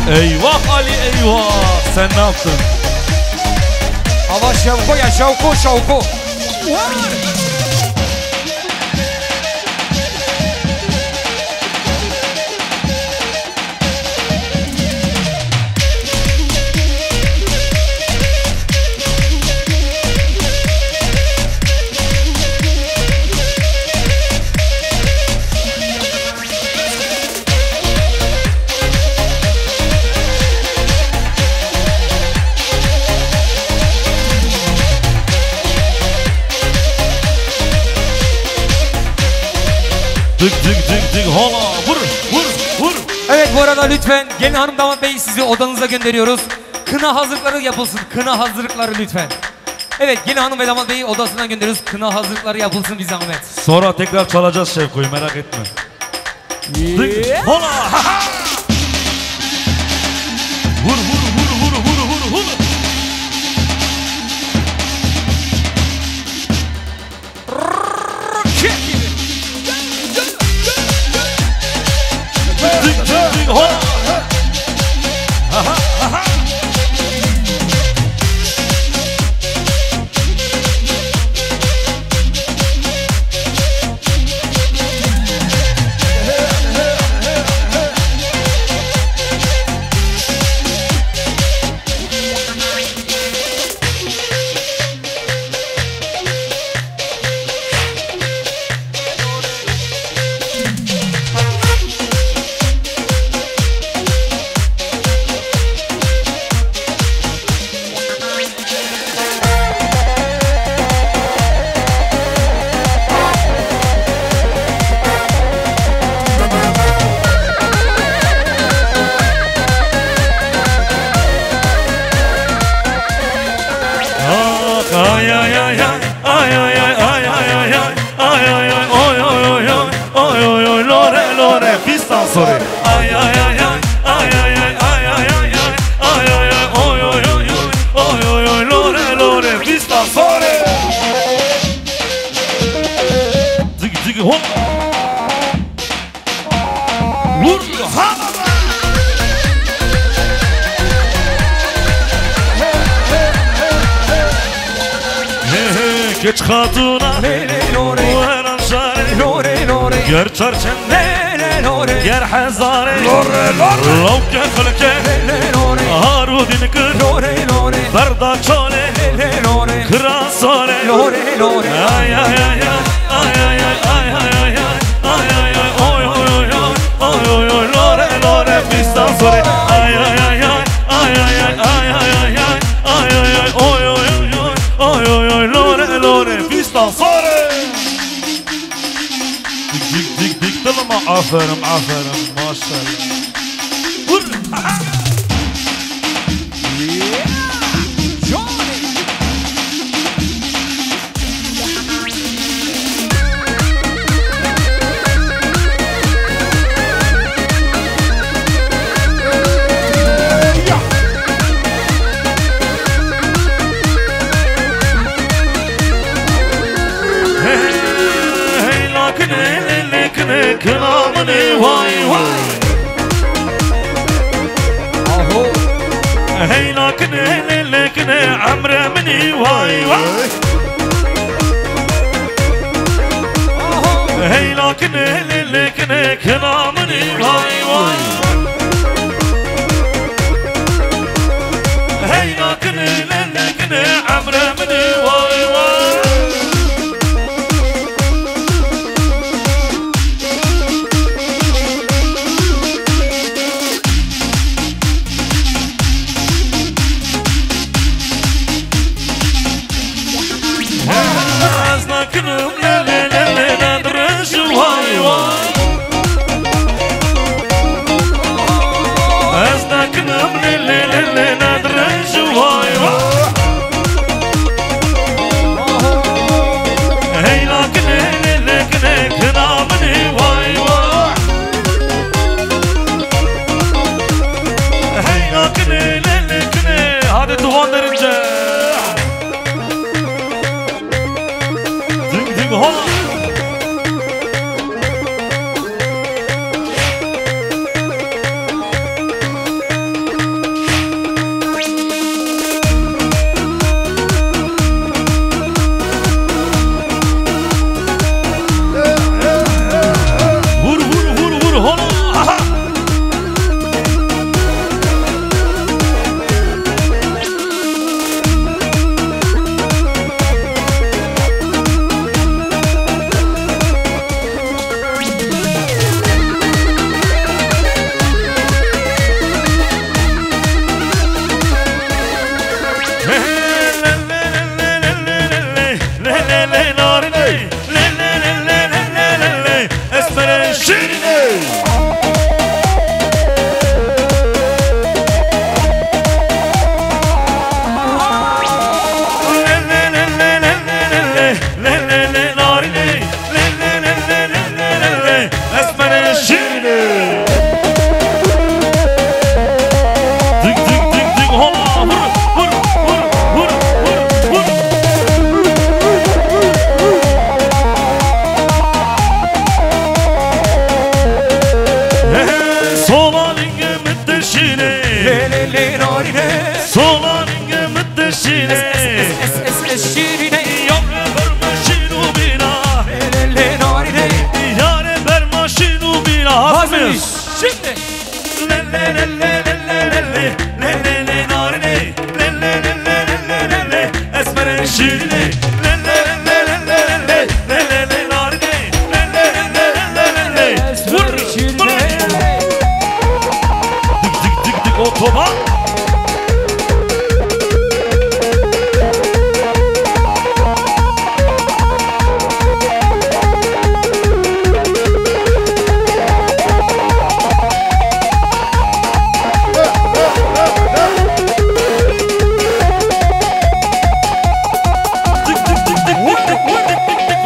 Eyvah Ali eyvah. Sen ne yaptın? Ama Şevko ya Şevko. Dık hala vur. Evet bu arada lütfen gelin hanım damat bey sizi odanıza gönderiyoruz. Kına hazırlıkları yapılsın. Kına hazırlıkları lütfen. Evet gelin hanım ve damat beyi odasından gönderiyoruz. Kına hazırlıkları yapılsın bir zahmet. Sonra tekrar çalacağız Şevko'yu merak etme. Dık hala. Vur. Dık hala. Geç kadına وين انشاري ger çarçende ger hazare لو كخلك هارودين كر بردا çole krasole ay ay ay lore lore pistan sore ay ay ay lore pistan sore dik طلما عفرم ما شاء الله كرامني واي هي لكن عمري مني واي هي لكن كرامني واي هي لكن عمري مني واي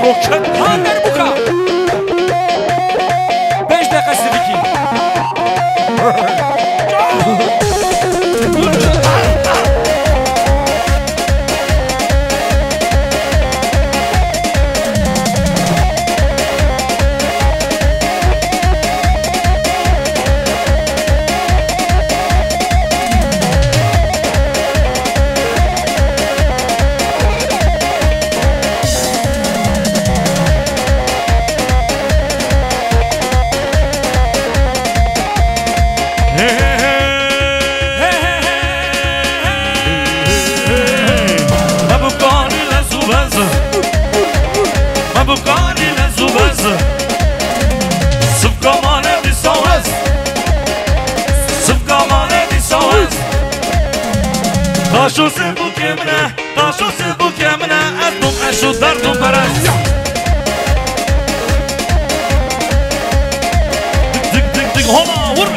Roket. Hander Buka. 5 dakika Siviki. Taşo se bukemine, taşo se bukemine, etum eşu derdum beres. Dik dik dik hola vur.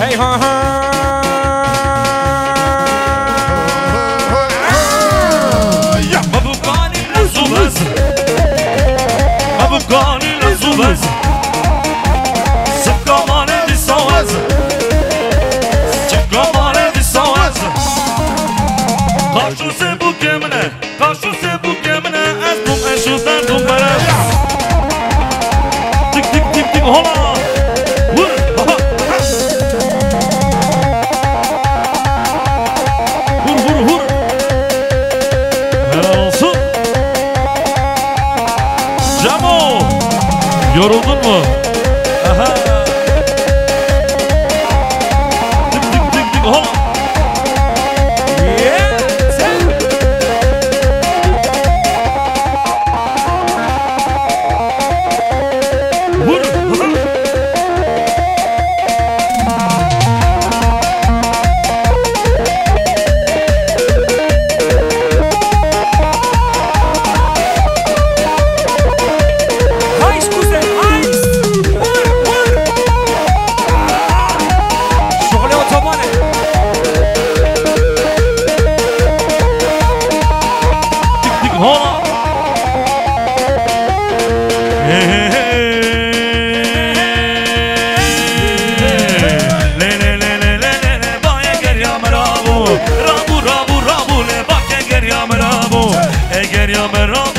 Hey ha ha. Mabukani la zubaz, mabukani la zubaz. Taşu se bukemine, taşu se bukemine, etum eşu derdum beres. Dik dik dik dik hola vur. Vur vur vur. Helal olsun. Cemo, yoruldun mu? Aha. Dik dik dik dik hola. Rabu, rabu, rabu, le bak eger ya merabu, eger ya merabu.